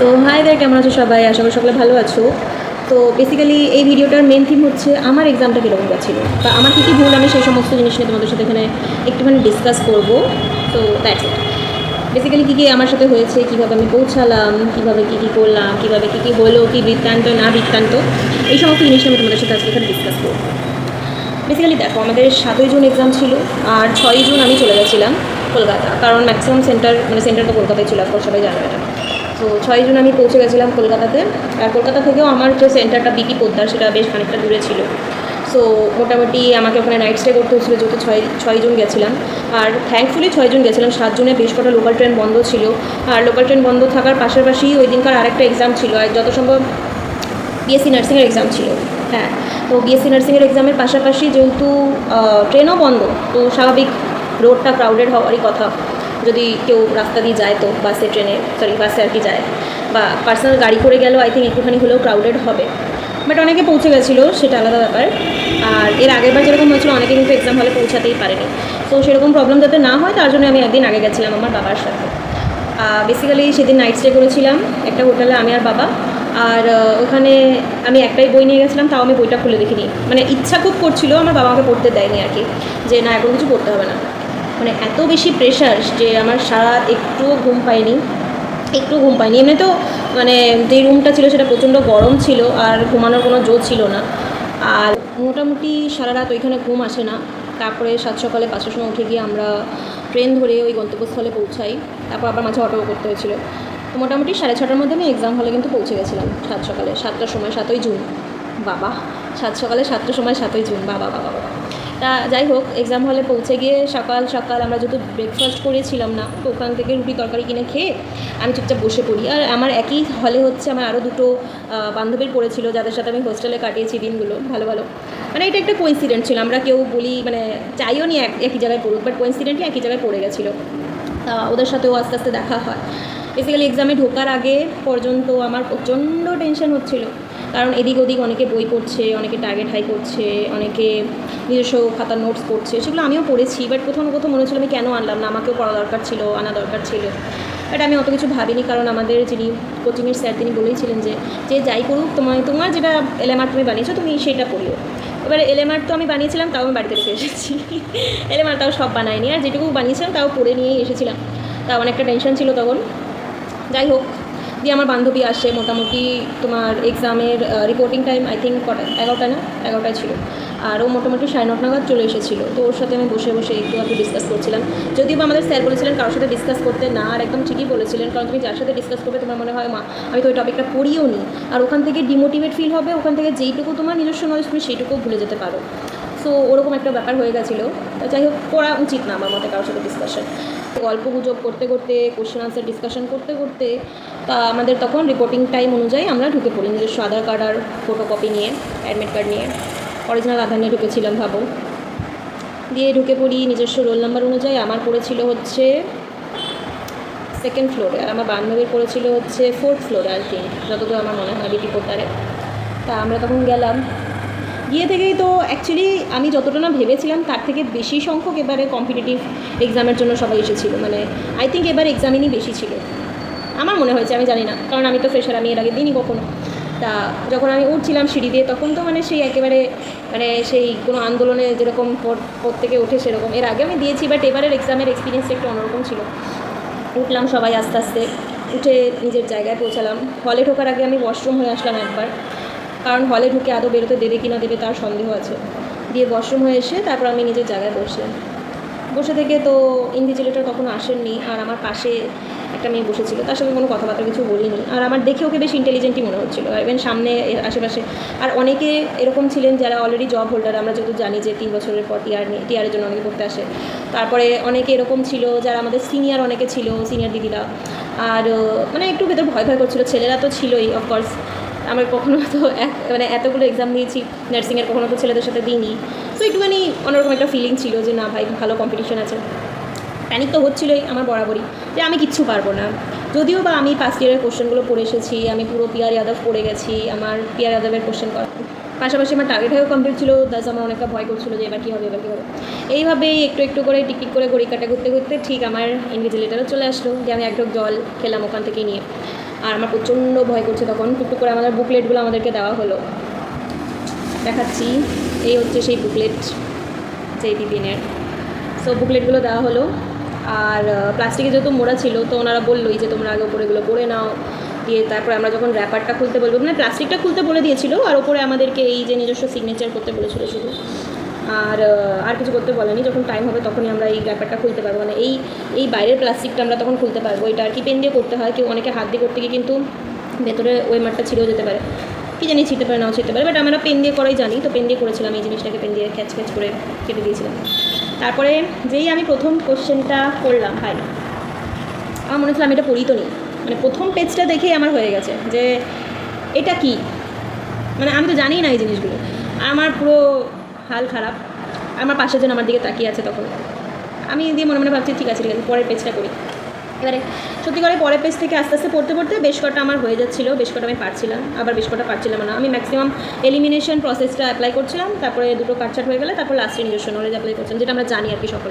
So hi there, কেমন আছো সবাই? আশা করি সকলে ভালো আছো। তো বেসিক্যালি এই ভিডিওটার মেন থিম হচ্ছে আমার এক্সামটা কীরকম গেছিল বা আমার কী কী ভুল, আমি সেই সমস্ত জিনিস নিয়ে তোমাদের সাথে এখানে একটুখানি ডিসকাস করবো। তো দ্যাটস ইট। বেসিক্যালি কী কী আমার সাথে হয়েছে, কীভাবে আমি পৌঁছালাম, কীভাবে কী কী করলাম, কীভাবে কী কী হলো, কী বৃত্তান্ত না বৃত্তান্ত, এই সমস্ত জিনিস আমি তোমাদের সাথে আজকে এখানে ডিসকাস করবো। বেসিক্যালি দেখো, আমাদের 7ই জুন এক্সাম ছিল আর 6ই জুন আমি চলে গেছিলাম কলকাতা, কারণ ম্যাক্সিমাম সেন্টার তো কলকাতায় ছিল, আপনার সবাই জানো এটা। তো 6ই জুন আমি পৌঁছে গেছিলাম কলকাতাতে। আর কলকাতা থেকেও আমার যে সেন্টারটা বিপি পোদ্দার, সেটা বেশ খানিকটা দূরে ছিল। সো মোটামুটি আমাকে ওখানে নাইট স্টে করতে হচ্ছিলো, যেহেতু 6ই জুন গেছিলাম। আর থ্যাঙ্কফুলি 6 জুন গেছিলাম, 7 জুনে বেশ কটা লোকাল ট্রেন বন্ধ ছিল। আর লোকাল ট্রেন বন্ধ থাকার পাশাপাশি ওই দিনকার আরেকটা এক্সাম ছিল, আর যত সম্ভব বিএসসি নার্সিংয়ের এক্সাম ছিল। হ্যাঁ, তো বিএসসি নার্সিংয়ের এক্সামের পাশাপাশি যেহেতু ট্রেনও বন্ধ, তো স্বাভাবিক রোডটা ক্রাউডেড হওয়ারই কথা। যদি কেউ রাস্তা দিয়ে যায়, তো বাসে বাসে আর কি যায়, বা পার্সোনাল গাড়ি করে গেলেও আই থিঙ্ক একটুখানি হলেও ক্রাউডেড হবে। বাট অনেকে পৌঁছে গেছিলো, সেটা আলাদা ব্যাপার। আর এর আগেরবার যেরকম হয়েছিল, অনেকে কিন্তু এক্সাম হলে পৌঁছাতেই পারেনি। তো সেরকম প্রবলেম যাতে না হয়, তার জন্য আমি একদিন আগে গেছিলাম আমার বাবার সাথে। বেসিক্যালি সেদিন নাইট স্টে করেছিলাম একটা হোটেলে, আমি আর বাবা। আর ওখানে আমি একটাই বই নিয়ে গেছিলাম, তাও আমি বইটা খুলে দেখিনি। মানে ইচ্ছা খুব করছিল, আমার বাবা আমাকে পড়তে দেয়নি আর কি, যে না এখন কিছু পড়তে হবে না। মানে এত বেশি প্রেশার যে আমার সারা একটুও ঘুম পাইনি। এমনি তো মানে যে রুমটা ছিল সেটা প্রচণ্ড গরম ছিল, আর ঘুমানোর কোনো জো ছিল না। আর মোটামুটি সারা রাত ওইখানে ঘুম আসে না। তারপরে সাত সকালে 5টার সময় উঠে গিয়ে আমরা ট্রেন ধরে ওই গন্তব্যস্থলে পৌঁছাই। তারপর আবার মাঝে অটো করতে হয়েছিল। তো মোটামুটি 6:30টার মধ্যে আমি এক্সাম হলে কিন্তু পৌঁছে গেছিলাম, সাত সকালে 7টার সময়, 7ই জুন। বাবা, 7 সকালে 7টার সময় 7ই জুন, বাবা বাবা বাবা। তা যাই হোক, এক্সাম হলে পৌঁছে গিয়ে সকাল সকাল আমরা যেহেতু ব্রেকফাস্ট করেছিলাম না, তো ওখান থেকে রুটি তরকারি কিনে খেয়ে আমি চুপচাপ বসে পড়ি। আর আমার একই হলে হচ্ছে আমার আরও দুটো বান্ধবীর পড়েছিল, যাদের সাথে আমি হোস্টেলে কাটিয়েছি দিনগুলো ভালো ভালো। মানে এটা একটা কোইন্সিডেন্ট ছিল, আমরা কেউ বলি মানে চাইও নি একই জায়গায় পড়ুক, বাট কোইন্সিডেন্টলি একই জায়গায় পড়ে গেছিলো। ওদের সাথেও আস্তে আস্তে দেখা হয়। বেসিক্যালি এক্সামে ঢোকার আগে পর্যন্ত আমার প্রচণ্ড টেনশন হচ্ছিল, কারণ এদিক ওদিক অনেকে বই পড়ছে, অনেকে টার্গেট হাই করছে, অনেকে নিজস্ব খাতার নোটস পড়ছে, সেগুলো আমিও পড়েছি। বাট কোথাও না কোথাও মনে হচ্ছিল আমি কেন আনলাম না, আমাকেও পড়া দরকার ছিল, আনা দরকার ছিল। বাট আমি অত কিছু ভাবিনি, কারণ আমাদের যিনি কোচিংয়ের স্যার, তিনি বলেইছিলেন যে যাই করুক, তোমার যেটা এলএমআর তুমি বানিয়েছো, তুমি সেটা পড়িও। এবারে এলএমআর তো আমি বানিয়েছিলাম, তাও আমি বাড়িতে রেখে এসেছি। এলএমআর তাও সব বানাইনি, আর যেটুকু বানিয়েছিলাম তাও পড়ে নিয়েই এসেছিলাম। তা অনেকটা টেনশন ছিল তখন। যাই হোক, দিয়ে আমার বান্ধবী আসে মোটামুটি তোমার এক্সামের রিপোর্টিং টাইম আই থিঙ্ক 11টায় ছিল। আর ও মোটামুটি 9:30 নাগাদ চলে এসেছিলো। তো ওর সাথে আমি বসে বসে একটু ডিসকাস করছিলাম। যদিও বা আমাদের স্যার বলেছিলেন কারোর সাথে ডিসকাস করতে না, আর একদম ঠিকই বলেছিলেন, কারণ তুমি যার সাথে ডিসকাস করবে তোমার মনে হয় মা আমি তো ওই টপিকটা পড়িও নি, আর ওখান থেকে ডিমোটিভেট ফিল হবে, ওখান থেকে যেইটুকু তোমার নিজস্ব নলেজ তুমি সেইটুকু ভুলে যেতে পারো। সো ওরকম একটা ব্যাপার হয়ে গেছিলো। যাই হোক, করা উচিত না আমার মতে কারোর সাথে ডিসকাশন। গল্প গুজব করতে করতে, কোশ্চেন আনসার ডিসকাশন করতে করতে, তা আমাদের তখন রিপোর্টিং টাইম অনুযায়ী আমরা ঢুকে পড়ি নিজস্ব আধার কার্ড আর ফটোকপি নিয়ে, অ্যাডমিট কার্ড নিয়ে, অরিজিনাল আধার নিয়ে ঢুকেছিলাম ভাবো। দিয়ে ঢুকে পড়ি নিজস্ব রোল নাম্বার অনুযায়ী। আমার পড়েছিল হচ্ছে 2nd ফ্লোরে, আর আমার বান্ধবীর পড়েছিল হচ্ছে 4th ফ্লোরে আর কি, যতদূর আমার মনে হয় বিপি পোদ্দারে। তা আমরা তখন গেলাম। গিয়ে থেকেই তো অ্যাকচুয়ালি আমি যতটা না ভেবেছিলাম তার থেকে বেশি সংখ্যক এবারে কম্পিটিটিভ এক্সামের জন্য সবাই এসেছিলো। মানে আই থিঙ্ক এবার এক্সামিনই বেশি ছিল আমার মনে হয়েছে, আমি জানি না, কারণ আমি তো ফ্রেশার, আমি এর আগে দিইনি কখনো। তা যখন আমি উঠছিলাম সিঁড়ি দিয়ে, তখন তো মানে সেই একেবারে মানে সেই কোনো আন্দোলনে যেরকম প্রত্যেকে ওঠে সেরকম এর আগে আমি দিয়েছি, বাট এবারের এক্সামের এক্সপিরিয়েন্সটা একটু অন্যরকম ছিল। উঠলাম সবাই আস্তে আস্তে, উঠে নিজের জায়গায় পৌঁছালাম। হলে ঢোকার আগে আমি ওয়াশরুম হয়ে আসলাম একবার, কারণ হলে ঢুকে আদৌ বেরোতে দেবে কি না দেবে তার সন্দেহ আছে। দিয়ে ওয়াশরুম হয়ে এসে তারপর আমি নিজের জায়গায় বসে থেকে তো ইনভিজিলেটর কখনো আসেননি, আর আমার পাশে একটা মেয়ে বসেছিল, তার সঙ্গে কোনো কথাবার্তা কিছু বলিনি। আর আমার দেখে ওকে বেশ ইন্টেলিজেন্টই মনে হচ্ছিলো, ইভেন সামনে আশেপাশে আর অনেকে এরকম ছিলেন যারা অলরেডি জব হোল্ডার। আমরা যেহেতু জানি যে 3 বছরের পর টিআরের জন্য অনেকে করতে আসে। তারপরে অনেকে এরকম ছিল যারা আমাদের সিনিয়র, অনেকে ছিল সিনিয়র দিদিরা। আর মানে একটু ভেতর ভয় ভয় করছিলো, ছেলেরা তো ছিলই অফকোর্স। আমার কখনো তো মানে এতগুলো এক্সাম দিয়েছি নার্সিংয়ের, কখনো তো ছেলেদের সাথে দিইনি। তো একটুখানি অন্যরকম একটা ফিলিং ছিল যে না ভাই, ভালো কম্পিটিশন আছে। প্যানিক তো হচ্ছিলোই আমার বরাবরই, যে আমি কিচ্ছু পারবো না। যদিও বা আমি ফার্স্ট ইয়ারের কোশ্চেনগুলো পড়ে এসেছি, আমি পুরো পিআর যাদব পড়ে গেছি, আমার পিআর যাদবের কোশ্চেন করা পাশাপাশি আমার টার্গেট হয়েও কমপ্লিট ছিল। দাস আমার অনেকটা ভয় করছিলো যে এবার কী হবে। এইভাবেই একটু একটু করে টিকটিক করে ঘড়ি কাটা করতে করতে ঠিক আমার ইনভিজিলেটারও চলে আসলো, যে আমি এক ঢোক জল খেলাম ওখান থেকে নিয়ে। আর আমার প্রচণ্ড ভয় করছে তখন। টুকটুক করে আমাদের বুকলেটগুলো আমাদেরকে দেওয়া হলো, দেখাচ্ছি, এই হচ্ছে সেই বুকলেট যেই দিনের। সো বুকলেটগুলো দেওয়া হলো, আর প্লাস্টিকে যেহেতু মোড়া ছিল তো ওনারা বললোই যে তোমরা আগে ওপরে এগুলো পরে নাও, দিয়ে তারপরে আমরা যখন র্যাপারটা খুলতে বলবো, মানে প্লাস্টিকটা খুলতে বলে দিয়েছিল, আর ওপরে আমাদেরকে এই যে নিজস্ব সিগনেচার করতে বলেছিল শুধু, আর কিছু করতে বলেনি। যখন টাইম হবে তখনই আমরা এই র্যাপারটা খুলতে পারবো, মানে এই বাইরের প্লাস্টিকটা আমরা তখন খুলতে পারবো। এটা আর কি পেন দিয়ে করতে হয়, কেউ অনেকে হাত দিয়ে করতে গিয়ে কিন্তু ভেতরে ওই মাঠটা ছিঁড়েও যেতে পারে, কি জানি ছিঁড়তে পারে নাও ছিঁড়তে পারে, বাট আমরা পেন দিয়ে করাই জানি, তো পেন দিয়ে করেছিলাম এই জিনিসটাকে, পেন দিয়ে খ্যাচ খ্যাচ করে কেটে দিয়েছিলাম। তারপরে যেই আমি প্রথম কোশ্চেনটা করলাম ভাই, আমার মনে হচ্ছিল আমি এটা পড়ি তো নি, মানে প্রথম পেজটা দেখেই আমার হয়ে গেছে যে এটা কি, মানে আমি তো জানি না এই জিনিসগুলো। আমার পুরো হাল খারাপ। আমার পাশে যেন আমার দিকে তাকিয়ে আছে তখন, আমি দিয়ে মনে মনে ভাবছি ঠিক আছে পরের পেজটা করি। এবারে সত্যি করে পরের পেজ থেকে আস্তে আস্তে পড়তে পড়তে বেশ কটা আমার হয়ে যাচ্ছিলো, বেশ কটা আমি পারছিলাম, আবার বেশ কটা পারছিলাম না। আমি ম্যাক্সিমাম এলিমিনেশন প্রসেসটা অ্যাপ্লাই করছিলাম, তারপরে দুটো কাটছাট হয়ে গেলে তারপর লাস্টে নিজস্ব নলেজ অ্যাপ্লাই করছিলাম, যেটা আমরা জানি আর কি সকল।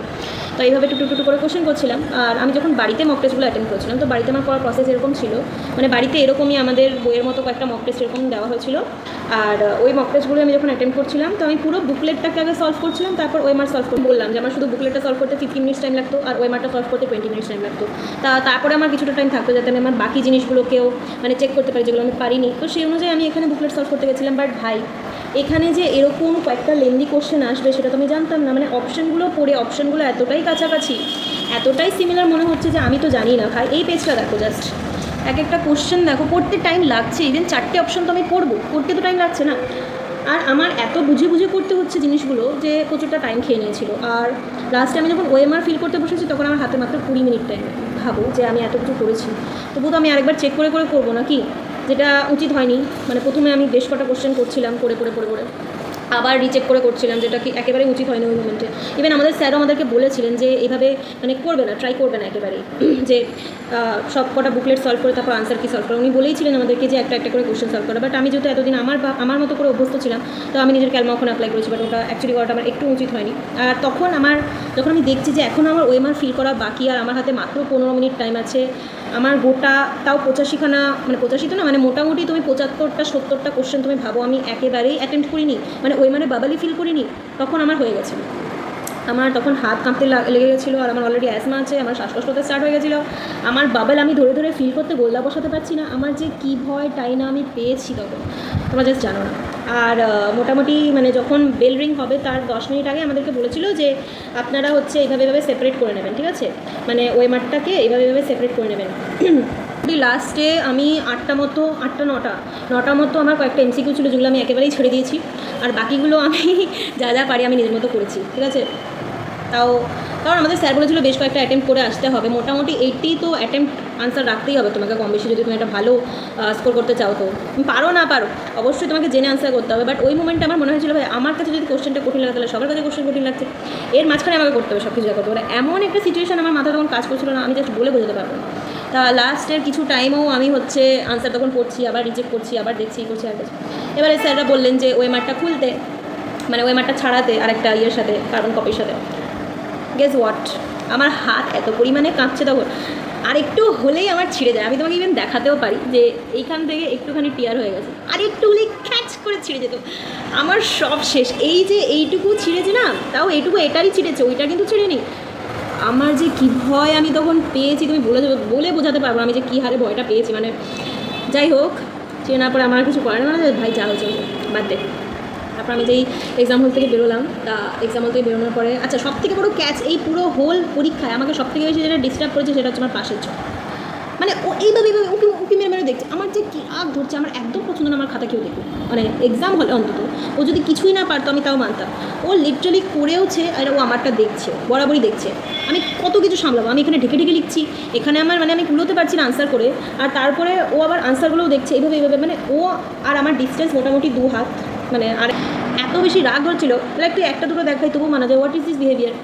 তো এইভাবে টুকটুক করে কোশ্চেন করছিলাম। আর আমি যখন বাড়িতে মক টেস্টগুলো অ্যাটেন্ড করছিলাম, তো বাড়িতে আমার করার প্রসেস এরকম ছিল, মানে বাড়িতে এরকমই আমাদের বইয়ের মতো কয়েকটা মক টেস্ট এরকম দেওয়া হয়েছিল। আর ওই মক টেস্টগুলো আমি যখন অ্যাটেন্ড করছিলাম, তো আমি পুরো বুকলেটটাকে আগে সলভ করছিলাম, তারপর ওএমআর সলভ করে বললাম যে আমার শুধু বুকলেটটা সলভ করতে 15 মিনিটস টাইম লাগতো, আর ওএমআরটা সলভ করতে 20 মিনিটস টাইম লাগতো। তারপরে আমার কিছুটা টাইম থাকতো যাতে আমি আমার বাকি জিনিসগুলোকেও মানে চেক করতে পারি, যেগুলো আমি পারিনি। তো সেই অনুযায়ী আমি এখানে বুকলেট সলভ করতে গেছিলাম। বাট ভাই, এখানে যে এরকম কয়েকটা লেন্দি কোশ্চেন আসবে সেটা তো আমি জানতাম না। মানে অপশানগুলো পড়ে অপশানগুলো এতটাই কাছাকাছি, এতটাই সিমিলার মনে হচ্ছে যে আমি তো জানি না ভাই। এই পেজটা দেখো, জাস্ট এক একটা কোশ্চেন দেখো, পড়তে টাইম লাগছে। ইভেন 4টে অপশান তো আমি পড়বো, পড়তে তো টাইম লাগছে না। আর আমার এত বুঝে বুঝে করতে হচ্ছে জিনিসগুলো যে প্রচুরটা টাইম খেয়ে নিয়েছিল। আর লাস্টে আমি যখন ওএমআর ফিল করতে বসেছি তখন আমার হাতে মাত্র 20 মিনিট টাইম। ভাবো যে আমি এত কিছু করেছি, তবুও তো আমি আরেকবার চেক করে করে করবো নাকি, যেটা উচিত হয়নি। মানে প্রথমে আমি বেশ কটা কোশ্চেন করছিলাম, করে আবার রিচেক করে করছিলাম, যেটা কি একেবারেই উচিত হয়নি ওই মোমেন্টে। ইভেন আমাদের স্যারও আমাদেরকে বলেছিলেন যে এইভাবে মানে করবে না, ট্রাই করবে না একেবারেই, যে সব কটা বুকলেট সলভ করে তারপর আনসার কি সলভ করে। উনি বলেইছিলেন আমাদেরকে যে একটা একটা করে কোশ্চেন সলভ করা। বাট আমি যেহেতু এতদিন আমার মতো করে অভ্যস্ত ছিলাম, তো আমি নিজের ক্যালমা ওখানে অ্যাপ্লাই করেছি, বাট ওটা অ্যাকচুয়ালি করাটা আমার একটু উচিত হয়নি। আর তখন যখন আমি দেখছি যে এখন আমার ওএমআর ফিল করা বাকি, আর আমার হাতে মাত্র 15 মিনিট টাইম আছে, আমার গোটা তাও 85খানা, মানে 85 তো না, মানে মোটামুটি তুমি 75টা 70টা কোশ্চেন তুমি ভাবো আমি একেবারেই অ্যাটেন্ড করিনি, মানে ওই মানে বাবালি ফিল করিনি। তখন আমার হয়ে গেছিলো, আমার তখন হাত কাঁপতে লেগে গেছিলো, আর আমার অলরেডি অ্যাজমা আছে, আমার শ্বাসকষ্ট হতে স্টার্ট হয়ে গেছিলো। আমার বাবাল আমি ধরে ধরে ফিল করতে গোল্লা বসাতে পারছি না। আমার যে কী ভয় টাইনা আমি পেয়েছি তখন, তোমরা জাস্ট জানো না। আর মোটামুটি মানে যখন বেল রিং হবে তার 10 মিনিট আগে আমাদেরকে বলেছিল যে আপনারা হচ্ছে এইভাবে সেপারেট করে নেবেন, ঠিক আছে, মানে ওয়েমারটাকে এইভাবে সেপারেট করে নেবেন। লাস্টে আমি 8টা নটা মতো আমার কয়েকটা এমসিকিউ ছিল, যেগুলো আমি একেবারেই ছেড়ে দিয়েছি। আর বাকিগুলো আমি যা পারি আমি নিজের মতো করেছি, ঠিক আছে। তাও কারণ আমাদের স্যার বলেছিল বেশ কয়েকটা অ্যাটেম্প্ট করে আসতে হবে, মোটামুটি 80 তো অ্যাটেম্প্ট আনসার রাখতেই হবে তোমাকে কম বেশি, যদি তুমি একটা ভালো স্কোর করতে চাও। তো তুমি পারো না পারো অবশ্যই তোমাকে জেনে আনসার করতে হবে। বাট ওই মোমেন্টে আমার মনে হয়েছিল ভাই আমার কাছে যদি কোশ্চেনটা কঠিন লাগে তাহলে সবার কাছে কোশ্চেন কঠিন লাগছে, এর মাঝখানে আমাকে করতে হবে সব কিছু করতে হবে। এমন একটা সিচুয়েশন আমার মাথায় তখন কাজ করছিল না, আমি জাস্ট বলে বোঝাতে পারবো না। তা লাস্টের কিছু টাইমেও আমি হচ্ছে আনসার তখন করছি, আবার রিজেক্ট করছি, আবার দেখছি করছি আর করছি। এবারে স্যাররা বললেন যে ওএমআরটা খুলতে, মানে ওএমআরটা ছাড়াতে আরেকটা ইয়ের সাথে, কার্বন কপির সাথে। গেস হোয়াট, আমার হাত এত পরিমাণে কাঁপছে তখন, আর একটু হলেই আমার ছিঁড়ে যায়। আমি তোমাকে ইভেন দেখাতেও পারি যে এইখান থেকে একটুখানি টিয়ার হয়ে গেছে, আর একটু হলেই ক্যাচ করে ছিঁড়ে যেত। আমার সব শেষ। এই যে এইটুকু ছিঁড়েছে না, তাও এইটুকু এটারই ছিঁড়েছে, ওইটা কিন্তু ছিঁড়েনি। আমার যে কী ভয় আমি তখন পেয়েছি তুমি বলে বোঝাতে পারবো আমি যে কী হারে ভয়টা পেয়েছি। মানে যাই হোক, চেনার পরে আমার কিছু করার মানে ভাই যা হয়েছে বাদ দে। তারপর আমি যেই এক্সাম হল থেকে বেরোলাম, তা এক্সাম হল থেকে বেরোনোর পরে আচ্ছা সবথেকে বড় ক্যাচ, এই পুরো হোল পরীক্ষায় আমাকে সবথেকে বেশি যেটা ডিস্টার্ব করেছে সেটা হচ্ছে আমার পাশের চোখ। মানে ও এইভাবে উঁকি মেরে দেখছে, আমার যে কী আগ ধরছে। আমার একদম পছন্দ না আমার খাতা কেউ দেখুক, মানে এক্সাম হলে অন্তত ও যদি কিছুই না পারতো আমি তাও মানতাম। ও লিটারালি করেওছে, আর ও আমারটা দেখছে, বরাবরই দেখছে। আমি কত কিছু সামলাবো, আমি এখানে ঢেকে লিখছি, এখানে আমার মানে আমি কুলোতে পারছি না আনসার করে, আর তারপরে ও আবার আনসারগুলোও দেখছে এইভাবে। মানে ও আর আমার ডিস্টেন্স মোটামুটি 2 হাত, মানে আর এত বেশি রাগ হচ্ছিলো, তাহলে একটু একটা দুটো দেখাই তবু মানা যায়, হোয়াট ইজ দিস বিহেভিয়ার।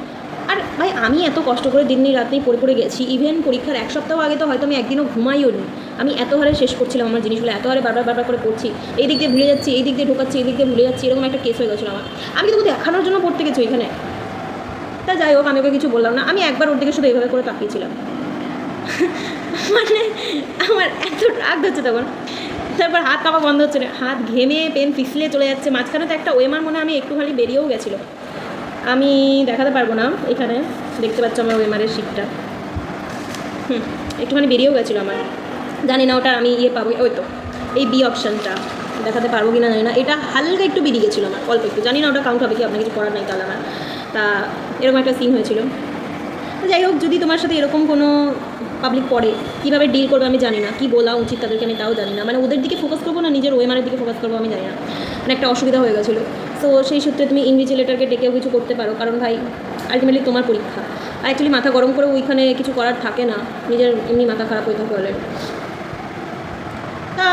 আর ভাই আমি এত কষ্ট করে দিন রাত নেই পড়ে গেছি, ইভেন পরীক্ষার 1 সপ্তাহ আগে তো হয়তো আমি একদিনও ঘুমাইও নি। আমি এত হারে শেষ করছিলাম আমার জিনিসগুলো, এত হারে বারবার করে পড়ছি, এই দিক দিয়ে ভুলে যাচ্ছি, এই দিক দিয়ে ঢোকাচ্ছি, এই দিক দিয়ে ভুলে যাচ্ছি, এরকম একটা কেস হয়ে গেছিলো আমার। আমি তো দেখানোর জন্য পড়তে গেছি ওইখানে। তা যাই হোক, আমি ওকে কিছু বললাম না, আমি একবার ওর দিকে শুধু এইভাবে করে তাকিয়েছিলাম। মানে আমার এত রাগ হচ্ছে তখন, তারপর হাত কাঁপা বন্ধ হচ্ছে না, হাত ঘেমে পেন পিছলে চলে যাচ্ছে। মাঝখানে তো একটা ওয়েমার মনে আমি একটু খালি বেরিয়েও গেছিলো, আমি দেখাতে পারবো না, এখানে দেখতে পাচ্ছ আমার ওয়েমারের শিটটা, একটুখানি বেরিয়েও গেছিলো আমার, জানি না ওটা আমি পাবো, ওই তো এই বি অপশানটা দেখাতে পারবো কি না জানি না, এটা হালকা একটু বেরিয়ে গেছিলো আমার, অল্প একটু, জানি না ওটা কাউন্ট হবে কি, আপনার কিছু করার নাই তাহলে আমার। তা এরকম একটা সিন হয়েছিল। যাই হোক, যদি তোমার সাথে এরকম কোনো পাবলিক পড়ে, কীভাবে ডিল করবে আমি জানি না, কী বলা উচিত তাদেরকে আমি তাও জানি না, মানে ওদের দিকে ফোকাস করবো না নিজের ওয়েমারের দিকে ফোকাস করবো আমি জানি না, মানে একটা অসুবিধা হয়ে গেছিলো। সো সেই সূত্রে তুমি ইনভিজিলেটরকে ডেকেও কিছু করতে পারো, কারণ ভাই আলটিমেটলি তোমার পরীক্ষা, আর অ্যাকচুয়ালি মাথা গরম করে ওইখানে কিছু করার থাকে না, নিজের এমনি মাথা খারাপ হয়ে থাকে অলরেডি। তা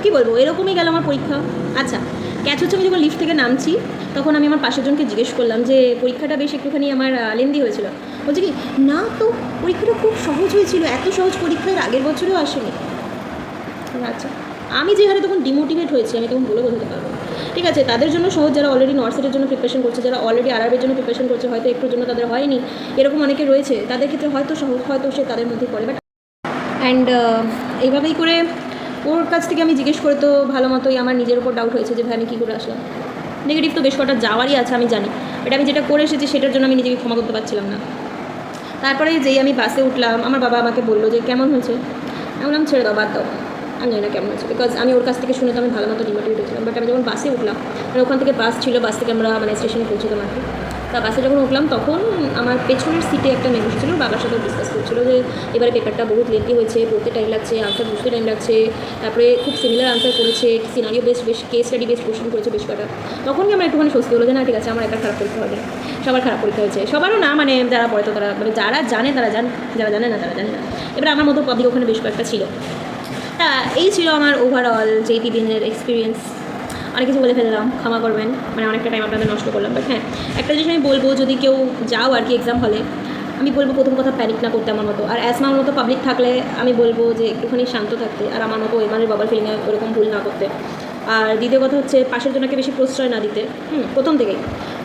কী বলবো, এরকমই গেল আমার পরীক্ষা। আচ্ছা, ক্যাচ হচ্ছে আমি যখন লিফট থেকে নামছি তখন আমি আমার পাশের জনকে জিজ্ঞেস করলাম যে পরীক্ষাটা বেশ একটুখানি আমার লেন্দি হয়েছিল, বলছে কি না তো পরীক্ষাটা খুব সহজ হয়েছিল, এত সহজ পরীক্ষার আগের বছরেও আসেনি। আচ্ছা, আমি যে হারে তখন ডিমোটিভেট হয়েছি আমি তখন বলে বোঝাতে পারবো। ঠিক আছে, তাদের জন্য সহজ, যারা অলরেডি নর্সেটের জন্য প্রিপারেশন করছে, যারা অলরেডি আরআরবির জন্য প্রিপারেশন করছে, হয়তো একটুর জন্য তাদের হয়নি, এরকম অনেকে রয়েছে, তাদের ক্ষেত্রে হয়তো সহজ, হয়তো সে তাদের মধ্যে পড়ে। বাট অ্যান্ড এইভাবেই করে ওর কাছ থেকে আমি জিজ্ঞেস করে তো ভালো মতোই আমার নিজের উপর ডাউট হয়েছে যে ভাই আমি কী করে আসলাম। নেগেটিভ তো বেশ কটা যাওয়ারই আছে আমি জানি, বাট আমি যেটা করে এসেছি সেটার জন্য আমি নিজেকে ক্ষমা করতে পারছিলাম না। তারপরে যেই আমি বাসে উঠলাম, আমার বাবা আমাকে বললো যে কেমন হয়েছে, আমি বললাম ছেড়ে দাও, বাদ দাও, আমি জানি না কেমন হয়েছে, বিকজ আমি ওর কাছ থেকে শুনে তো আমি ভালো মতো ডিমোটিভেট হয়েছিলাম। বাট আমি যখন বাসে উঠলাম, মানে ওখান থেকে বাস ছিল, বাস থেকে আমরা মানে স্টেশনে পৌঁছতাম আর কি। তা বাসে যখন উঠলাম তখন আমার পেছনের সিটে একটা মেয়ে বসেছিল, বাবার সাথে ডিসকাস করছিল যে এবারে পেপারটা বহুত লেন্থি হয়েছে, পড়তে টাইম লাগছে, আনসার বুঝতে টাইম লাগছে, তারপরে খুব সিমিলার আনসার করেছে, সিনারিও বেশ কেস স্টাডি বেস কোশ্চেন করেছে বেশ কটা। তখনই আমার একটুখানি স্বস্তি হলো যে না ঠিক আছে, আমার একটা খারাপ পরীক্ষা হবে, সবার খারাপ পরীক্ষা হয়েছে, সবারও না, মানে যারা পড়ে তো তারা, মানে যারা জানে তারা যারা জানে না তারা জানে না। এবার আমার মতো পাবলিক ওখানে বেশ কয়েকটা ছিল। তা এই ছিল আমার ওভারঅল জেইপিবিএনের এক্সপিরিয়েন্স। অনেক কিছু বলে ফেললাম, ক্ষমা করবেন, মানে অনেকটা টাইম আপনাদের নষ্ট করলাম। বাট হ্যাঁ, একটা জিনিস আমি বলবো, যদি কেউ যাও আর কি এক্সাম হলে, আমি বলবো প্রথম কথা প্যানিক না করতে আমার মতো, আর অ্যাসমার মতো পাবলিক থাকলে আমি বলবো যে একটুখানি শান্ত থাকতে, আর আমার মতো এমানের বাবার ফিলিংয়ে ওরকম ভুল না করতে। আর দ্বিতীয় কথা হচ্ছে পাশের জনকে বেশি প্রশ্রয় না দিতে, প্রথম থেকেই।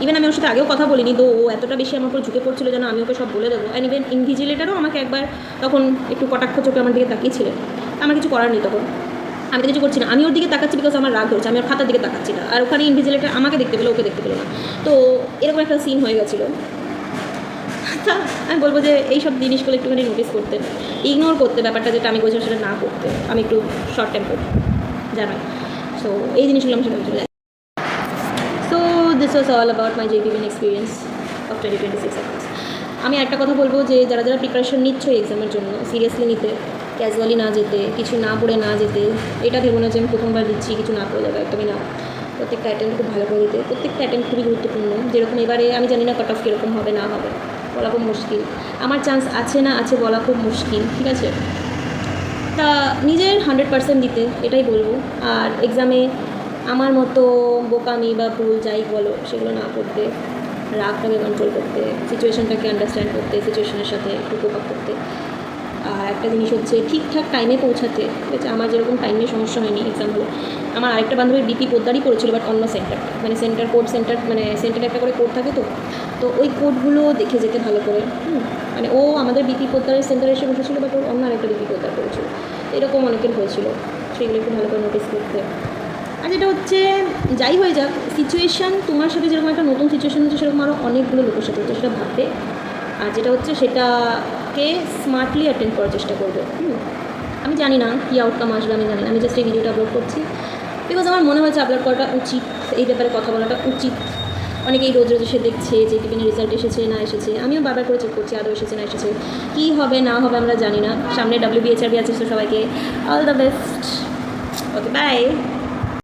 ইভেন আমি ওর সাথে আগেও কথা বলিনি, তো ও এতটা বেশি আমার উপর ঝুঁকে পড়ছিল যেন আমি ওকে সব বলে দেবো। অ্যান্ড ইভেন ইনভিজিলেটারও আমাকে একবার তখন একটু কটাক্ষ চোখে আমার দিকে তাকিয়েছিলেন, আমার কিছু করার নেই তখন, আমি তো কিছু করছি না, আমি ওর দিকে তাকাচ্ছি বিকজ আমার রাগ ধরছে, আমি ওর খাতার দিকে তাকাচ্ছি না, আর ওখানে ইনভিজিলেটার আমাকে দেখতে পেলো, ওকে দেখতে পেলো না। তো এরকম একটা সিন হয়ে গেছিলো। তা আমি বলবো যে এইসব জিনিসগুলো একটুখানি নোটিস করতে, ইগনোর করতে, ব্যাপারটা যেটা আমি বলছিলাম সেটা না করতে। আমি একটু শর্ট টেম্পার জানাই, সো এই জিনিসগুলো আমি সেটা চলে যাই। So this was all about my জেইপিবিএন experience of 2026 accords. আমি একটা কথা বলবো যে যারা যারা প্রিপারেশন নিচ্ছ এক্সামের জন্য, সিরিয়াসলি নিতে, ক্যাজুয়ালি না যেতে, কিছু না পড়ে না যেতে, এটা ভেবো না যে আমি প্রথমবার দিচ্ছি কিছু না পড়ে যাবে, একদমই না। প্রত্যেকটা অ্যাটেম্প খুব ভালো করে দিতে, প্রত্যেকটা অ্যাটেম্প খুবই গুরুত্বপূর্ণ। যেরকম এবারে আমি জানি না কাট অফ কীরকম হবে না হবে, বলা খুব মুশকিল, আমার চান্স আছে না আছে বলা খুব মুশকিল, ঠিক আছে। তা নিজের 100% দিতে, এটাই বলবো। আর এক্সামে আমার মতো বোকামি বা ভুল যাই বলো সেগুলো না করতে, রাগটাকে কন্ট্রোল করতে, সিচুয়েশনটাকে আন্ডারস্ট্যান্ড করতে, সিচুয়েশনের সাথে একটু কোপ আপ করতে। আর একটা জিনিস হচ্ছে ঠিকঠাক টাইমে পৌঁছাতে, ঠিক আছে। আমার যেরকম টাইমে সমস্যা হয়নি এক্সাম হলে, আমার আরেকটা বান্ধবীর বিপি পোদ্দারই পড়েছিল, বাট অন্য সেন্টার, মানে সেন্টার কোড, সেন্টার মানে সেন্টারে একটা করে কোড থাকে, তো ওই কোডগুলো দেখে যেতে ভালো করে। মানে ও আমাদের বিপি পোদ্দারের সেন্টারে এসে বসেছিল, বাট ওর অন্য আরেকটা বিপি পোদ্দার করেছিল, এরকম অনেকের হয়েছিল, সেগুলো একটু ভালো করে নোটিস করতে। আর যেটা হচ্ছে যাই হয়ে যাক, সিচুয়েশান তোমার সাথে যেরকম একটা নতুন সিচুয়েশান হচ্ছে, সেরকম আরও অনেকগুলো লোকের সাথে হচ্ছে, সেটা ভাববে। আর যেটা হচ্ছে সেটাকে স্মার্টলি অ্যাটেন্ড করার চেষ্টা করবে। আমি জানি না কী আউটকাম আসবে, আমি জানি না, আমি জাস্ট এই ভিডিওটা আপলোড করছি বিকজ আমার মনে হয়েছে আপলোড করাটা উচিত, এই ব্যাপারে কথা বলাটা উচিত। অনেকেই রোজ রোজ এসে দেখছে যে টিফিনের রেজাল্ট এসেছে না এসেছে, আমিও বারবার করে চেক করছি আদৌ এসেছে না এসেছে, কী হবে না হবে আমরা জানি না। সামনে WBHRB আছে, তো সবাইকে all the best, okay bye.